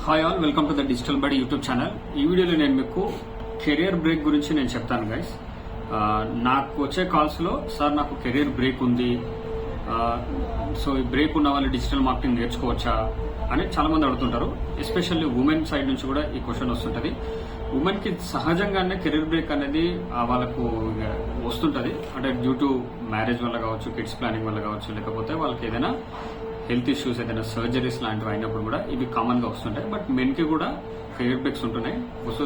Hi all, welcome to the digital బడి YouTube channel. ఈ వీడియోలో నేను మీకు కెరియర్ బ్రేక్ గురించి నేను చెప్తాను గైస్. నాకు వచ్చే కాల్స్లో సార్ నాకు కెరియర్ బ్రేక్ ఉంది, సో ఈ బ్రేక్ ఉన్న వాళ్ళు డిజిటల్ మార్కెటింగ్ నేర్చుకోవచ్చా అని చాలా మంది అడుగుతుంటారు. ఎస్పెషల్లీ ఉమెన్ సైడ్ నుంచి కూడా ఈ క్వశ్చన్ వస్తుంటది. ఉమెన్ కి సహజంగానే కెరీర్ బ్రేక్ అనేది వాళ్ళకు వస్తుంటది. అంటే డ్యూ టు మ్యారేజ్ వల్ల కావచ్చు, కిడ్స్ ప్లానింగ్ వల్ల కావచ్చు, లేకపోతే వాళ్ళకి ఏదైనా హెల్త్ ఇష్యూస్, ఏదైనా సర్జరీస్ లాంటివి అయినప్పుడు కూడా ఇవి కామన్ గా వస్తుంటాయి. బట్ మెన్ కి కూడా కెరీర్ బ్రేక్స్ ఉంటున్నాయి. సో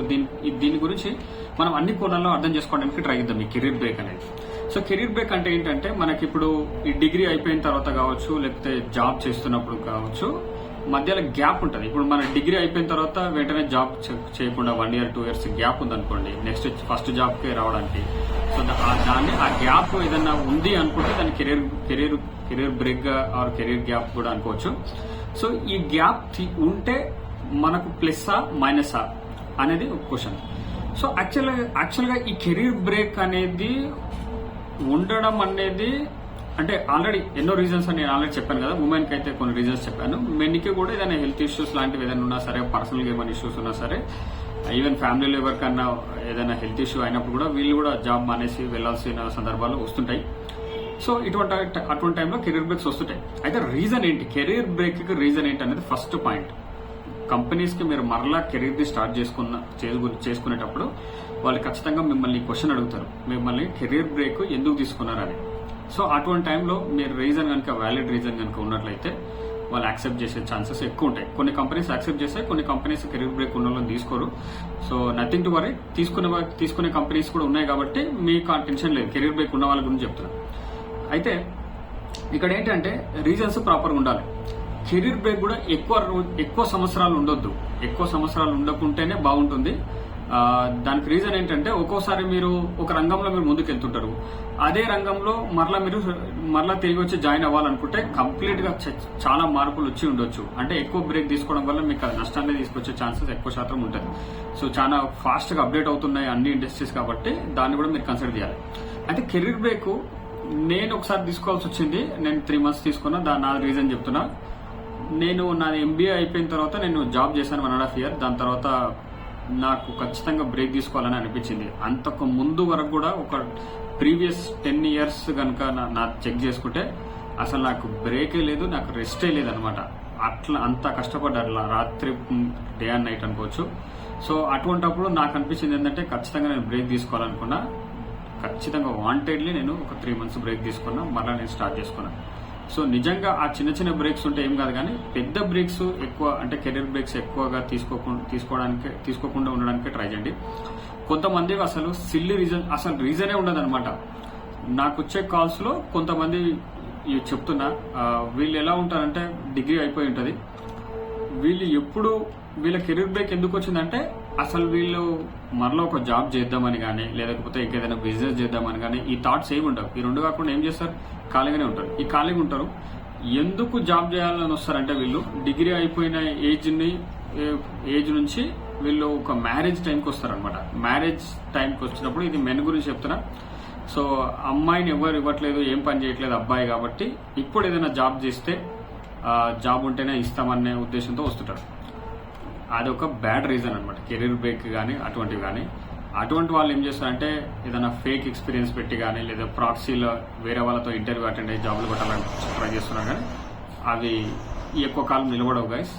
దీని గురించి మనం అన్ని కోణాల్లో అర్థం చేసుకోవడానికి ట్రై చేద్దాం ఈ కెరీర్ బ్రేక్ అనేది. సో కెరీర్ బ్రేక్ అంటే ఏంటంటే మనకి ఇప్పుడు ఈ డిగ్రీ అయిపోయిన తర్వాత కావచ్చు, లేకపోతే జాబ్ చేస్తున్నప్పుడు కావచ్చు, మధ్యలో గ్యాప్ ఉంటుంది. ఇప్పుడు మన డిగ్రీ అయిపోయిన తర్వాత వెంటనే జాబ్ చేయకుండా 1 year 2 years గ్యాప్ ఉందనుకోండి నెక్స్ట్ ఫస్ట్ జాబ్ కి రావడానికి. సో ఆ గ్యాప్ ఏదన్నా ఉంది అనుకుంటే దాన్ని కెరీర్ బ్రేక్ గా ఆర్ కెరీర్ గ్యాప్ కూడా అనుకోవచ్చు. సో ఈ గ్యాప్ ఉంటే మనకు ప్లస్సా మైనసా అనేది ఒక క్వశ్చన్. సో యాక్చువల్గా ఈ కెరీర్ బ్రేక్ అనేది ఉండడం అనేది అంటే ఆల్రెడీ ఎన్నో రీజన్స్ అని నేను ఆల్రెడీ చెప్పాను కదా. ఉమెన్ కి అయితే కొన్ని రీజన్స్ చెప్పాను. మెన్ కి కూడా ఏదైనా హెల్త్ ఇష్యూస్ లాంటివి ఏదైనా ఉన్నా సరే, పర్సనల్ గా ఏమైనా ఇష్యూస్ ఉన్నా సరే, ఈవెన్ ఫ్యామిలీలో ఎవరికన్నా ఏదైనా హెల్త్ ఇష్యూ అయినప్పుడు కూడా వీళ్ళు కూడా జాబ్ మానేసి వెళ్లాల్సిన సందర్భాలు వస్తుంటాయి. సో అటువంటి టైంలో కెరీర్ బ్రేక్స్ వస్తుంటాయి. అయితే రీజన్ ఏంటి, కెరీర్ బ్రేక్ కి రీజన్ ఏంటి అనేది ఫస్ట్ పాయింట్. కంపెనీస్ కి మీరు మరలా కెరీర్ ని స్టార్ట్ చేసుకునేటప్పుడు వాళ్ళు ఖచ్చితంగా మిమ్మల్ని క్వశ్చన్ అడుగుతారు, మిమ్మల్ని కెరీర్ బ్రేక్ ఎందుకు తీసుకున్నారని. సో అటువంటి టైంలో మీరు రీజన్ కనుక వ్యాలిడ్ రీజన్ కనుక ఉన్నట్లయితే వాళ్ళు యాక్సెప్ట్ చేసే ఛాన్సెస్ ఎక్కువ ఉంటాయి. కొన్ని కంపెనీస్ యాక్సెప్ట్ చేస్తాయి, కొన్ని కంపెనీస్ కెరీర్ బ్రేక్ ఉన్న వాళ్ళని తీసుకోరు. సో నథింగ్ టు వరీ, తీసుకునే కంపెనీస్ కూడా ఉన్నాయి కాబట్టి మీకు ఆ టెన్షన్ లేదు. కెరీర్ బ్రేక్ ఉన్న వాళ్ళ గురించి చెప్తున్నాను. అయితే ఇక్కడ ఏంటంటే రీజన్స్ ప్రాపర్గా ఉండాలి. కెరీర్ బ్రేక్ కూడా ఎక్కువ సంవత్సరాలు ఉండొద్దు. ఎక్కువ సంవత్సరాలు ఉండకుంటేనే బాగుంటుంది. దానికి రీజన్ ఏంటంటే ఒక్కోసారి మీరు ఒక రంగంలో మీరు ముందుకు వెళ్తుంటారు, అదే రంగంలో మరలా తిరిగి వచ్చి జాయిన్ అవ్వాలనుకుంటే కంప్లీట్ గా చాలా మార్పులు వచ్చి ఉండొచ్చు. అంటే ఎక్కువ బ్రేక్ తీసుకోవడం వల్ల మీకు నష్టాన్ని తీసుకొచ్చే ఛాన్సెస్ ఎక్కువ శాతం ఉంటుంది. సో చాలా ఫాస్ట్ గా అప్డేట్ అవుతున్నాయి అన్ని ఇండస్ట్రీస్ కాబట్టి దాన్ని కూడా మీరు కన్సిడర్ చేయాలి. అయితే కెరీర్ బ్రేక్ నేను ఒకసారి తీసుకోవాల్సి వచ్చింది. నేను 3 months తీసుకున్నా. నా రీజన్ చెప్తున్నా. నేను నా MBA అయిపోయిన తర్వాత నేను జాబ్ చేశాను 1.5 years. దాని తర్వాత నాకు ఖచ్చితంగా బ్రేక్ తీసుకోవాలని అనిపించింది. అంతకు ముందు వరకు కూడా ఒక ప్రీవియస్ 10 years కనుక నా చెక్ చేసుకుంటే అసలు నాకు బ్రేకే లేదు, నాకు రెస్టే లేదు అనమాట. అంత కష్టపడ్డారు, రాత్రి డే అండ్ నైట్ అనుకోవచ్చు. సో అటువంటిప్పుడు నాకు అనిపించింది ఏంటంటే ఖచ్చితంగా నేను బ్రేక్ తీసుకోవాలనుకున్నా. ఖచ్చితంగా వాంటెడ్లీ నేను ఒక 3 months బ్రేక్ తీసుకున్నా, మళ్ళీ నేను స్టార్ట్ చేసుకున్నాను. సో నిజంగా ఆ చిన్న బ్రేక్స్ ఉంటే ఏం కాదు, కానీ పెద్ద బ్రేక్స్ ఎక్కువ అంటే కెరీర్ బ్రేక్స్ ఎక్కువగా తీసుకోకుండా ఉండడానికి ట్రై చేయండి. కొంతమంది అసలు సిల్లీ రీజనే ఉండదు అనమాట. నాకు వచ్చే కాల్స్ లో కొంతమంది చెప్తున్నా, వీళ్ళు ఎలా ఉంటారంటే డిగ్రీ అయిపోయి ఉంటది, వీళ్ళ కెరీర్ బ్రేక్ ఎందుకు వచ్చిందంటే అసలు వీళ్ళు మరలా ఒక జాబ్ చేద్దామని కానీ, లేకపోతే ఇంకేదైనా బిజినెస్ చేద్దామని కానీ ఈ థాట్స్ ఏమి ఉండవు. ఈ రెండు కాకుండా ఏం చేస్తారు, ఖాళీగానే ఉంటారు. ఈ ఖాళీగా ఉంటారు. ఎందుకు జాబ్ చేయాలని వస్తారంటే వీళ్ళు డిగ్రీ అయిపోయిన ఏజ్ నుంచి వీళ్ళు ఒక మ్యారేజ్ టైంకి వస్తారనమాట. మ్యారేజ్ టైంకి వచ్చినప్పుడు ఇది మెన్ గురించి చెప్తున్నా. సో అమ్మాయిని ఎవరు ఇవ్వట్లేదు, ఏం పని చేయట్లేదు అబ్బాయి, కాబట్టి ఇప్పుడు ఏదైనా జాబ్ చేస్తే జాబ్ ఉంటేనే ఇస్తామనే ఉద్దేశంతో వస్తుంటారు. అదొక బ్యాడ్ రీజన్ అనమాట. కెరీర్ బ్రేక్ కానీ అటువంటివి కానీ. అటువంటి వాళ్ళు ఏం చేస్తారంటే ఏదైనా ఫేక్ ఎక్స్పీరియన్స్ పెట్టి కానీ, లేదా ప్రాక్సీలో వేరే వాళ్ళతో ఇంటర్వ్యూ అటెండ్ అయ్యి జాబులు కొట్టాలని ట్రై చేస్తున్నారు, కానీ అవి ఎక్కువ కాలం నిలబడవు గైస్.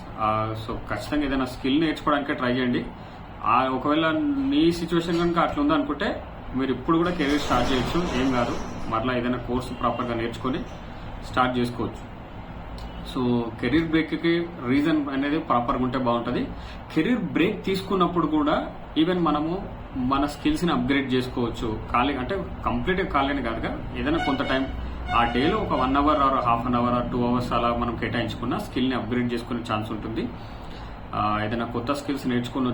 సో ఖచ్చితంగా ఏదైనా స్కిల్ నేర్చుకోవడానికే ట్రై చేయండి. ఒకవేళ మీ సిచ్యువేషన్ కనుక అట్లా ఉందనుకుంటే మీరు ఇప్పుడు కూడా కెరీర్ స్టార్ట్ చేయొచ్చు, ఏం కాదు. మరలా ఏదైనా కోర్సు ప్రాపర్గా నేర్చుకొని స్టార్ట్ చేసుకోవచ్చు. సో కెరీర్ బ్రేక్ కి రీజన్ అనేది ప్రాపర్గా ఉంటే బాగుంటుంది. కెరీర్ బ్రేక్ తీసుకున్నప్పుడు కూడా ఈవెన్ మనము మన స్కిల్స్ ని అప్గ్రేడ్ చేసుకోవచ్చు. ఖాళీ అంటే కంప్లీట్ గా ఖాళీ కాదుగా, ఏదైనా కొంత టైం ఆ డేలో ఒక 1 hour or ½ an hour or 2 hours అలా మనం కేటాయించుకున్న స్కిల్ ని అప్గ్రేడ్ చేసుకునే ఛాన్స్ ఉంటుంది. ఏదైనా కొత్త స్కిల్స్ నేర్చుకుని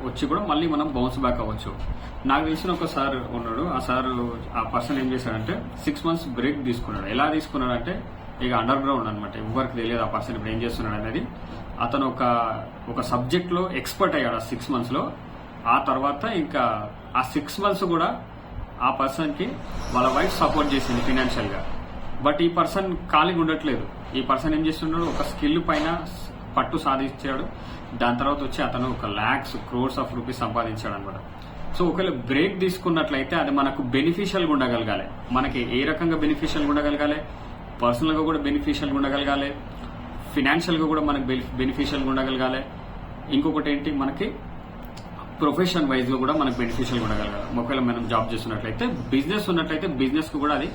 వచ్చి కూడా మళ్ళీ మనం బౌన్స్ బ్యాక్ అవ్వచ్చు. నాకు తెలిసిన ఒక సార్ ఉన్నాడు. ఆ పర్సన్ ఏం చేశాడంటే 6 months బ్రేక్ తీసుకున్నాడు. ఎలా తీసుకున్నాడంటే ఇక అండర్ గ్రౌండ్ అనమాట, ఎవరికి తెలియదు ఆ పర్సన్ ఇప్పుడు ఏం చేస్తున్నాడు అనేది. అతను ఒక సబ్జెక్ట్ లో ఎక్స్పర్ట్ అయ్యాడు ఆ 6 months లో. ఆ తర్వాత ఇంకా ఆ 6 months కూడా ఆ పర్సన్ కి వాళ్ళ వైఫ్ సపోర్ట్ చేసింది ఫైనాన్షియల్ గా. బట్ ఈ పర్సన్ ఖాళీగా ఉండట్లేదు. ఈ పర్సన్ ఏం చేస్తున్నాడు, ఒక స్కిల్ పైన పట్టు సాధించాడు. దాని తర్వాత వచ్చి అతను ఒక lakhs crores ఆఫ్ రూపీస్ సంపాదించాడు అనమాట. సో ఒకవేళ బ్రేక్ తీసుకున్నట్లయితే అది మనకు బెనిఫిషియల్గా ఉండగలగాలి. మనకి ఏ రకంగా బెనిఫిషియల్గా ఉండగలగాలి, పర్సనల్గా కూడా బెనిఫిషియల్గా ఉండగలగాలి, ఫినాన్షియల్గా కూడా మనకు బెనిఫిషియల్గా ఉండగలగాలి. ఇంకొకటి ఏంటి, మనకి ప్రొఫెషన్ వైజ్గా కూడా మనకు బెనిఫిషియల్గా ఉండగలగాలి. ఒకవేళ మనం జాబ్ చేస్తున్నట్లయితే, బిజినెస్ ఉన్నట్లయితే బిజినెస్కి కూడా అది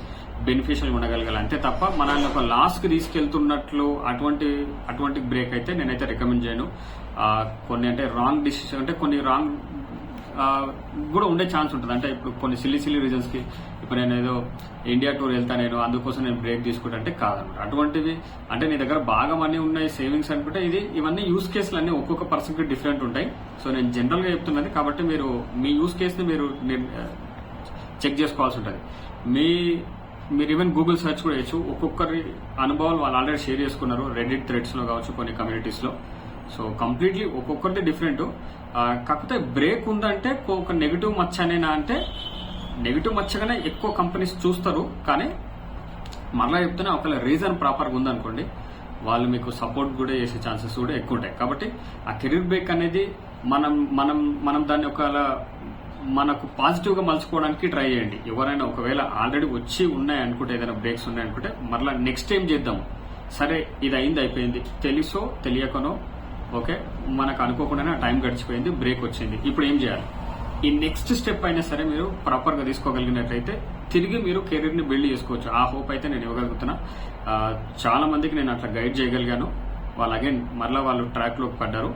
బెనిఫిషియల్గా ఉండగలగాలి. అంతే తప్ప మనల్ని ఒక లాస్కి తీసుకెళ్తున్నట్లు అటువంటి బ్రేక్ అయితే నేనైతే రికమెండ్ చేయను. కొన్ని అంటే రాంగ్ డిసిషన్, అంటే కొన్ని రాంగ్ కూడా ఉండే ఛాన్స్ ఉంటుంది. అంటే ఇప్పుడు కొన్ని సిల్లీ రీజన్స్ కి ఇప్పుడు నేను ఏదో ఇండియా టూర్ వెళ్తా, నేను అందుకోసం నేను బ్రేక్ తీసుకుంటా అంటే కాదన్నమాట. అటువంటివి అంటే నీ దగ్గర బాగా మనీ ఉన్నాయి, సేవింగ్స్ అనుకుంటే ఇవన్నీ యూస్ కేసులు అన్ని ఒక్కొక్క పర్సన్ కి డిఫరెంట్ ఉంటాయి. సో నేను జనరల్ గా చెప్తున్నది కాబట్టి మీరు మీ యూస్ కేసుని మీరు చెక్ చేసుకోవాల్సి ఉంటుంది. మీరు ఈవెన్ గూగుల్ సెర్చ్ కూడా చేయొచ్చు. ఒక్కొక్కరి అనుభవాలు వాళ్ళు ఆల్రెడీ షేర్ చేసుకున్నారు రెడిట్ థ్రెడ్స్ లో కావచ్చు, కొన్ని కమ్యూనిటీస్ లో. సో కంప్లీట్లీ ఒక్కొక్కరిది డిఫరెంట్. కాకపోతే బ్రేక్ ఉందంటే ఒక నెగిటివ్ మచ్చ అనేనా అంటే నెగిటివ్ మచ్చగానే ఎక్కువ కంపెనీస్ చూస్తారు. కానీ మరలా చెప్తున్నా, ఒకవేళ రీజన్ ప్రాపర్గా ఉందనుకోండి, వాళ్ళు మీకు సపోర్ట్ కూడా చేసే ఛాన్సెస్ కూడా ఎక్కువ ఉంటాయి. కాబట్టి ఆ కెరీర్ బ్రేక్ అనేది మనం దాన్ని ఒకవేళ మనకు పాజిటివ్ గా మలుచుకోవడానికి ట్రై చేయండి. ఎవరైనా ఒకవేళ ఆల్రెడీ వచ్చి ఉన్నాయనుకుంటే, ఏదైనా బ్రేక్స్ ఉన్నాయనుకుంటే, మరలా నెక్స్ట్ టైం చేద్దాం. సరే ఇది అయింది, అయిపోయింది, తెలుసో తెలియకనో ఓకే, మనకు అనుకోకుండానే టైం గడిచిపోయింది, బ్రేక్ వచ్చింది, ఇప్పుడు ఏం చేయాలి? ఈ నెక్స్ట్ స్టెప్ అయినా సరే మీరు ప్రాపర్ గా తీసుకోగలిగినట్లయితే తిరిగి మీరు కెరీర్ ని బిల్డ్ చేసుకోవచ్చు. ఆ హోప్ అయితే నేను ఇవ్వగలుగుతున్నా. చాలా మందికి నేను అట్లా గైడ్ చేయగలిగాను. వాళ్ళు అగైన్ మరలా వాళ్ళు ట్రాక్ లోకి పడ్డారు.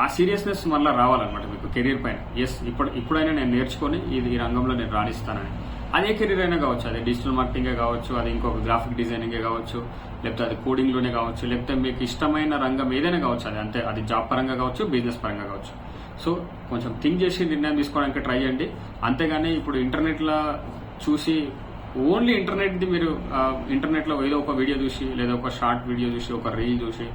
ఆ సీరియస్నెస్ మళ్ళీ రావాలన్నమాట మీకు కెరీర్ పైన. ఎస్, ఇప్పుడైనా నేను నేర్చుకొని ఈ రంగంలో నేను రాణిస్తానని. అదే కెరీర్ అయినా కావచ్చు, అది డిజిటల్ మార్కెటింగే కావచ్చు, అది ఇంకొక గ్రాఫిక్ డిజైనింగే కావచ్చు, లేకపోతే అది కోడింగ్ లోనే కావచ్చు, లేకపోతే మీకు ఇష్టమైన రంగం ఏదైనా కావచ్చు. అది అంతే, అది జాబ్ పరంగా కావచ్చు, బిజినెస్ పరంగా కావచ్చు. సో కొంచెం థింక్ చేసి నిర్ణయం తీసుకోవడానికి ట్రై చేయండి. అంతేగాని ఇప్పుడు ఇంటర్నెట్ లో చూసి ఓన్లీ ఇంటర్నెట్ లో ఏదో ఒక వీడియో చూసి, లేదా ఒక షార్ట్ వీడియో చూసి, ఒక రీల్ చూసి,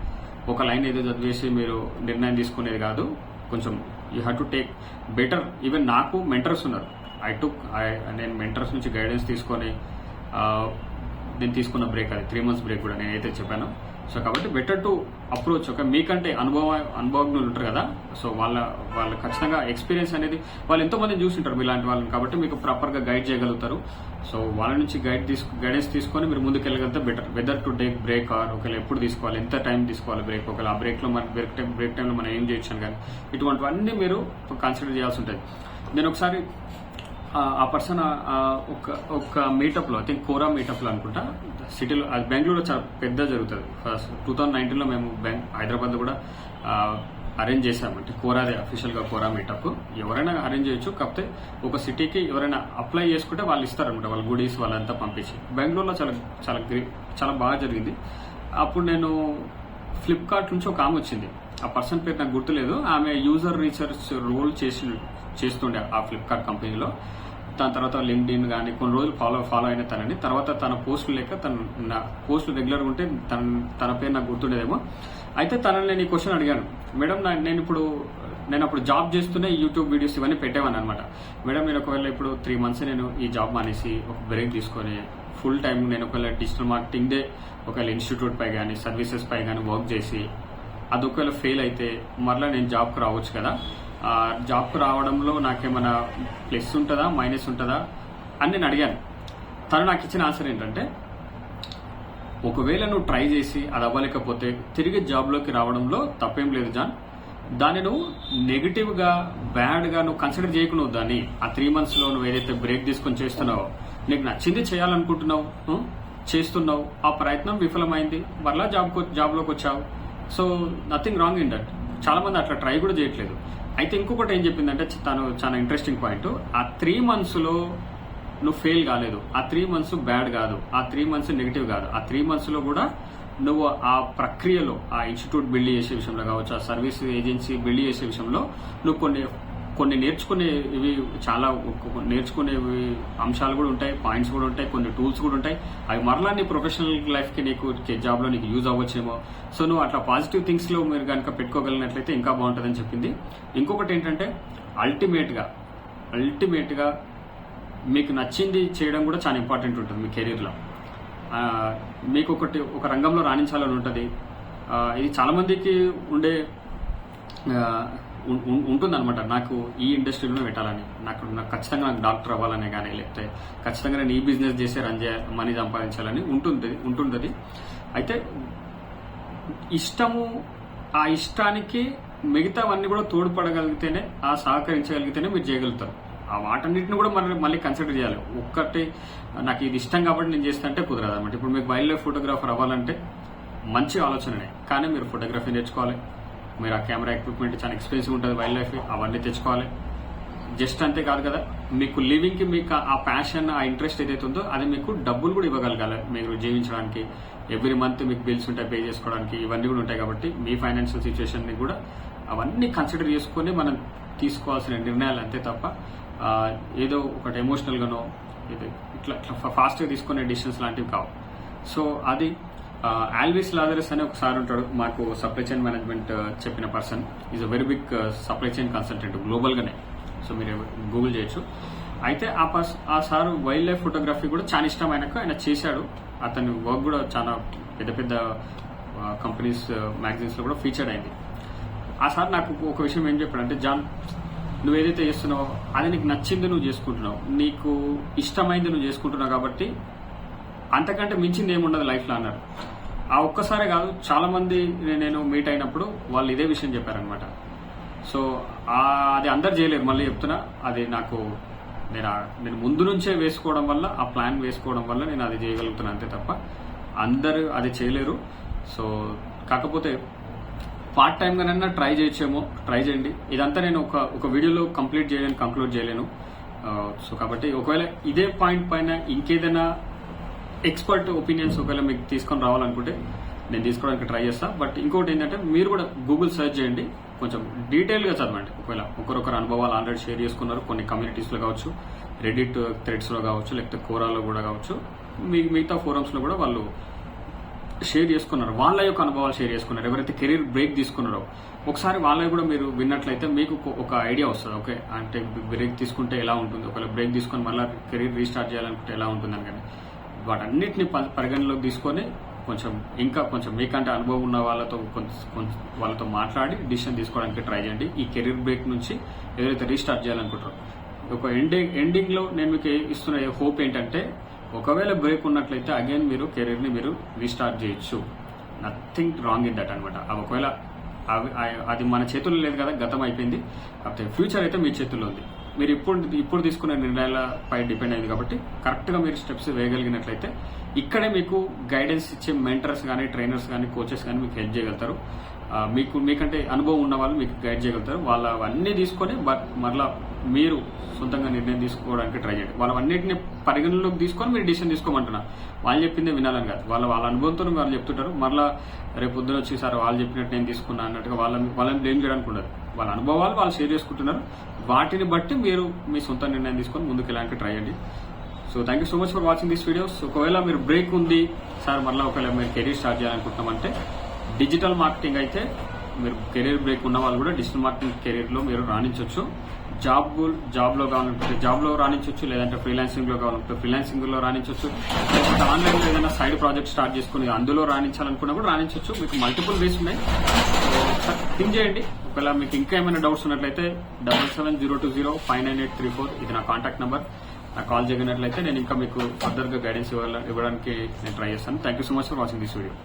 ఒక లైన్ ఏదో చదివేసి మీరు నిర్ణయం తీసుకునేది కాదు. కొంచెం you have to take better. Even నాకు మెంటర్స్ ఉన్నారు. నేను మెంటర్స్ నుంచి గైడెన్స్ తీసుకొని నేను తీసుకున్న బ్రేక్, అది 3 months బ్రేక్ కూడా నేనైతే చెప్పాను. సో కాబట్టి బెటర్ టు అప్రోచ్. ఒక మీకంటే అనుభవజ్ఞులు ఉంటారు కదా, సో వాళ్ళ ఖచ్చితంగా ఎక్స్పీరియన్స్ అనేది వాళ్ళు ఎంతో మందిని చూసింటారు మీలాంటి వాళ్ళని. కాబట్టి మీకు ప్రాపర్ గా గైడ్ చేయగలుగుతారు. సో వాళ్ళ నుంచి గైడెన్స్ తీసుకొని మీరు ముందుకు వెళ్ళగలిగితే better. Whether to take break or ఒకవేళ ఎప్పుడు తీసుకోవాలి, ఎంత టైం తీసుకోవాలి బ్రేక్, ఒకవేళ ఆ బ్రేక్ టైంలో మనం ఏం చేయొచ్చు కానీ ఇటువంటివన్నీ మీరు కన్సిడర్ చేయాల్సి ఉంటుంది. నేను ఒకసారి ఆ పర్సన్ ఒక మీటప్ లో, ఐ థింక్ కోరా మీటప్ లో అనుకుంటా, సిటీలో, అది బెంగళూరులో చాలా పెద్ద జరుగుతుంది. ఫస్ట్ 2019లో మేము హైదరాబాద్ లో కూడా అరేంజ్ చేశామంటే కోరాదే అఫీషియల్ గా కోరా మీటప్. ఎవరైనా అరేంజ్ చేయొచ్చు, కాకపోతే ఒక సిటీకి ఎవరైనా అప్లై చేసుకుంటే వాళ్ళు ఇస్తారనమాట, వాళ్ళ గుడీస్ వాళ్ళంతా పంపించి. బెంగళూరులో చాలా చాలా చాలా బాగా జరిగింది. అప్పుడు నేను ఫ్లిప్కార్ట్ నుంచి ఒక ఆమె వచ్చింది. ఆ పర్సన్ పేరు నాకు గుర్తులేదు. ఆమె యూజర్ రీసెర్చ్ రోల్ చేస్తుండే ఆ ఫ్లిప్కార్ట్ కంపెనీలో. దాని తర్వాత లింక్డ్ఇన్ కానీ కొన్ని రోజులు ఫాలో అయిన తనని. తర్వాత తన పోస్టులు లేక నా పోస్టులు రెగ్యులర్గా ఉంటే తన పేరు నాకు గుర్తుండేదేమో. అయితే తనని నేను ఈ క్వశ్చన్ అడిగాను, మేడం నేను అప్పుడు జాబ్ చేస్తూనే యూట్యూబ్ వీడియోస్ ఇవన్నీ పెట్టేవాను అనమాట. మేడం నేను ఒకవేళ ఇప్పుడు 3 months నేను ఈ జాబ్ మానేసి ఒక బ్రేక్ తీసుకొని ఫుల్ టైం నేను ఒకవేళ డిజిటల్ మార్కెటింగ్ ఒకవేళ ఇన్స్టిట్యూట్ పై కానీ సర్వీసెస్ పై కానీ వర్క్ చేసి అది ఒకవేళ ఫెయిల్ అయితే మరలా నేను జాబ్కి రావచ్చు కదా, జాబ్కి రావడంలో నాకేమైనా ప్లస్ ఉంటుందా మైనస్ ఉంటుందా అని నేను అడిగాను. తను నాకు ఇచ్చిన ఆన్సర్ ఏంటంటే, ఒకవేళ నువ్వు ట్రై చేసి అది అవ్వలేకపోతే తిరిగి జాబ్లోకి రావడంలో తప్పేం లేదు జాన్. దాన్ని నువ్వు నెగిటివ్ గా బ్యాడ్ గా నువ్వు కన్సిడర్ చేయకున్నావు. దాన్ని ఆ 3 months లో నువ్వు ఏదైతే బ్రేక్ తీసుకొని చేస్తున్నావో, నీకు నచ్చింది చేయాలనుకుంటున్నావు, చేస్తున్నావు, ఆ ప్రయత్నం విఫలమైంది, మరలా జాబ్లోకి వచ్చావు. So nothing wrong in that. చాలా మంది అట్లా ట్రై కూడా చేయట్లేదు. అయితే ఇంకొకటి ఏం చెప్పిందంటే తను చాలా ఇంట్రెస్టింగ్ పాయింట్, ఆ 3 months లో నువ్వు ఫెయిల్ కాలేదు, ఆ 3 months బ్యాడ్ కాదు, ఆ 3 months నెగిటివ్ కాదు, ఆ 3 months లో కూడా నువ్వు ఆ ప్రక్రియలో ఆ ఇన్స్టిట్యూట్ బిల్డ్ చేసే విషయంలో కావచ్చు, ఆ సర్వీస్ ఏజెన్సీ బిల్డ్ చేసే విషయంలో నువ్వు కొన్ని నేర్చుకునేవి, చాలా నేర్చుకునేవి అంశాలు కూడా ఉంటాయి, పాయింట్స్ కూడా ఉంటాయి, కొన్ని టూల్స్ కూడా ఉంటాయి. అవి మరలా నీ ప్రొఫెషనల్ లైఫ్ కి నీకు జాబ్ లో నీకు యూజ్ అవ్వచ్చేమో. సో నువ్వు అట్లా పాజిటివ్ థింగ్స్ లో మీరు కనుక పెట్టుకోగలిగినట్లయితే ఇంకా బాగుంటుందని చెప్పింది. ఇంకొకటి ఏంటంటే అల్టిమేట్ గా మీకు నచ్చింది చేయడం కూడా చాలా ఇంపార్టెంట్ ఉంటుంది మీ కెరీర్ లో. మీకు ఒక రంగంలో రాణించాలని ఉంటుంది. ఇది చాలా మందికి ఉండే ఉంటుందన్నమాట. నాకు ఈ ఇండస్ట్రీలోనే పెట్టాలని, నాకు ఖచ్చితంగా నాకు డాక్టర్ అవ్వాలనే కానీ, లేకపోతే ఖచ్చితంగా నేను ఈ బిజినెస్ చేసి రన్ చేయాలి, మనీ సంపాదించాలని ఉంటుంది. అయితే ఇష్టము, ఆ ఇష్టానికి మిగతావన్నీ కూడా తోడ్పడగలిగితేనే, ఆ సహకరించగలిగితేనే మీరు చేయగలుగుతారు. ఆ వాటన్నిటిని కూడా మళ్ళీ కన్సిడర్ చేయాలి. ఒక్కటి నాకు ఇది ఇష్టం కాబట్టి నేను చేస్తుంటే కుదరదు అనమాట. ఇప్పుడు మీకు వైల్డ్ లైఫ్ ఫోటోగ్రాఫర్ అవ్వాలంటే మంచి ఆలోచననే, కానీ మీరు ఫోటోగ్రఫీ నేర్చుకోవాలి. మీరు ఆ కెమెరా ఎక్విప్మెంట్ చాలా ఎక్స్పెన్సివ్ ఉంటుంది, వైల్డ్ లైఫ్ అవన్నీ తెచ్చుకోవాలి. జస్ట్ అంతే కాదు కదా, మీకు లివింగ్కి మీకు ఆ ప్యాషన్, ఆ ఇంట్రెస్ట్ ఏదైతే ఉందో అది మీకు డబ్బులు కూడా ఇవ్వగలగాలి. మీరు జీవించడానికి ఎవ్రీ మంత్ మీకు బిల్స్ ఉంటాయి, పే చేసుకోవడానికి ఇవన్నీ కూడా ఉంటాయి. కాబట్టి మీ ఫైనాన్షియల్ సిచ్యువేషన్ని కూడా అవన్నీ కన్సిడర్ చేసుకొని మనం తీసుకోవాల్సిన నిర్ణయాలు అంతే తప్ప ఏదో ఒకటి ఎమోషనల్గానో ఇట్లా ఫాస్ట్గా తీసుకునే డిసిషన్స్ లాంటివి కావు. సో అది ఆల్విస్ లాజరస్ అనే ఒక సార్ ఉంటాడు, మాకు సప్లై చైన్ మేనేజ్మెంట్ చెప్పిన person. Is a very big supply chain consultant గ్లోబల్గానే. సో మీరు గూగుల్ చేయొచ్చు. అయితే ఆ సార్ వైల్డ్ లైఫ్ ఫోటోగ్రఫీ కూడా చాలా ఇష్టం ఆయనకు, ఆయన చేశాడు. అతని వర్క్ కూడా చాలా పెద్ద పెద్ద కంపెనీస్ మ్యాగజైన్స్లో కూడా ఫీచర్డ్ అయింది. ఆ సార్ నాకు ఒక విషయం ఏం చెప్పాడంటే, జాన్, నువ్వు ఏదైతే చేస్తున్నావో అది నీకు నచ్చింది నువ్వు చేసుకుంటున్నావు, నీకు ఇష్టమైంది నువ్వు చేసుకుంటున్నావు, కాబట్టి అంతకంటే మించింది ఏముండదు లైఫ్లో అన్నారు. ఆ ఒక్కసారే కాదు, చాలా మంది నేను మీట్ అయినప్పుడు వాళ్ళు ఇదే విషయం చెప్పారనమాట. సో అది అందరు చేయలేరు, మళ్ళీ చెప్తున్నా. అది నేను ముందు నుంచే వేసుకోవడం వల్ల, ఆ ప్లాన్ వేసుకోవడం వల్ల నేను అది చేయగలుగుతున్నాను అంతే తప్ప అందరూ అది చేయలేరు. సో కాకపోతే పార్ట్ టైంగానైనా ట్రై చేయొచ్చేమో, ట్రై చేయండి. ఇదంతా నేను ఒక వీడియోలో కంక్లూడ్ చేయలేను. సో కాబట్టి ఒకవేళ ఇదే పాయింట్ పైన ఇంకేదైనా ఎక్స్పర్ట్ ఒపీనియన్స్ ఒకవేళ మీకు తీసుకొని రావాలనుకుంటే నేను తీసుకోవడానికి ట్రై చేస్తాను. బట్ ఇంకోటి ఏంటంటే, మీరు కూడా గూగుల్ సెర్చ్ చేయండి, కొంచెం డీటెయిల్గా చదవండి. ఒకవేళ ఒకరొకరు అనుభవాలు ఆల్రెడీ షేర్ చేసుకున్నారు, కొన్ని కమ్యూనిటీస్లో కావచ్చు, రెడిట్ థ్రెడ్స్లో కావచ్చు, లేకపోతే కోరాలో కూడా కావచ్చు, మిగతా ఫోరమ్స్లో కూడా వాళ్ళు షేర్ చేసుకున్నారు, వాళ్ళ యొక్క అనుభవాలు షేర్ చేసుకున్నారు. ఎవరైతే కెరీర్ బ్రేక్ తీసుకున్నారో ఒకసారి వాళ్ళవి కూడా మీరు విన్నట్లయితే మీకు ఒక ఐడియా వస్తుంది. ఓకే, అంటే బ్రేక్ తీసుకుంటే ఎలా ఉంటుంది, ఒకవేళ బ్రేక్ తీసుకొని మళ్ళీ కెరీర్ రీస్టార్ట్ చేయాలనుకుంటే ఎలా ఉంటుందని. కానీ వాటన్నిటిని పరిగణలోకి తీసుకొని కొంచెం మీకంటే అనుభవం ఉన్న వాళ్ళతో మాట్లాడి డిసిషన్ తీసుకోవడానికి ట్రై చేయండి. ఈ కెరీర్ బ్రేక్ నుంచి ఎవరైతే రీస్టార్ట్ చేయాలనుకుంటారో, ఒక ఎండింగ్లో నేను మీకు ఇస్తున్న హోప్ ఏంటంటే, ఒకవేళ బ్రేక్ ఉన్నట్లయితే అగైన్ మీరు కెరీర్ని మీరు రీస్టార్ట్ చేయొచ్చు. నథింగ్ రాంగ్ ఇన్ దట్ అనమాట. ఒకవేళ అది మన చేతుల్లో లేదు కదా, గతం అయిపోయింది. కాకపోతే ఫ్యూచర్ అయితే మీ చేతుల్లో ఉంది. మీరు ఇప్పుడు తీసుకునే నిర్ణయాలపై డిపెండ్ అయింది. కాబట్టి కరెక్ట్గా మీరు స్టెప్స్ వేయగలిగినట్లయితే ఇక్కడే మీకు గైడెన్స్ ఇచ్చే మెంటర్స్ కానీ, ట్రైనర్స్ కానీ, కోచెస్ కానీ మీకు హెల్ప్ చేయగలుగుతారు. మీకంటే అనుభవం ఉన్న వాళ్ళు మీకు గైడ్ చేయగలుగుతారు. వాళ్ళవన్నీ తీసుకొని మరలా మీరు సొంతంగా నిర్ణయం తీసుకోవడానికి ట్రై చేయండి. వాళ్ళవన్నిటిని పరిగణలోకి తీసుకొని మీరు డిసిషన్ తీసుకోమంటున్నారు. వాళ్ళు చెప్పిందే వినాలని కాదు, వాళ్ళ అనుభవంతో వాళ్ళు చెప్తుంటారు. మరలా రేపు పొద్దున వచ్చి సార్ వాళ్ళు చెప్పినట్టు నేను తీసుకున్నా అన్నట్టుగా వాళ్ళని బ్లేమ్ చేయడానికి ఉండదు. వాళ్ళ అనుభవాలు వాళ్ళు షేర్ చేసుకుంటున్నారు. వాటిని బట్టి మీరు మీ సొంత నిర్ణయం తీసుకొని ముందుకు వెళ్ళడానికి ట్రై చేయండి. So thank you so much for watching this videos. ఒకవేళ మీరు బ్రేక్ ఉంది సార్, మళ్ళీ ఒకవేళ మీరు కెరీర్ స్టార్ట్ చేయాలనుకుంటున్నామంటే, డిజిటల్ మార్కెటింగ్ అయితే మీరు కెరీర్ బ్రేక్ ఉన్న వాళ్ళు కూడా డిజిటల్ మార్కెటింగ్ కెరీర్లో మీరు రాణించవచ్చు. జాబ్లో కావాలంటే జాబ్లో రాణించవచ్చు, లేదంటే ఫ్రీలాన్సింగ్లో కావాలంటే ఫ్రీలాన్సింగ్లో రాణించవచ్చు, లేకపోతే ఆన్లైన్లో ఏదైనా సైడ్ ప్రాజెక్ట్ స్టార్ట్ చేసుకుని అందులో రాణించాలనుకున్నా కూడా రాణించవచ్చు. మీకు మల్టిపుల్ వేస్ ఉన్నాయి. థింక్ చేయండి. ఒకవేళ మీకు ఇంకా ఏమైనా డౌట్స్ ఉన్నట్లయితే 7702059834 ఇది నా కాంటాక్ట్ నెంబర్. నాకు కాల్ చేయనట్లయితే నేను ఇంకా మీకు ఫర్దర్గా గైడెన్స్ ఇవ్వడానికి నేను ట్రై చేస్తాను. Thank you so much for watching this video.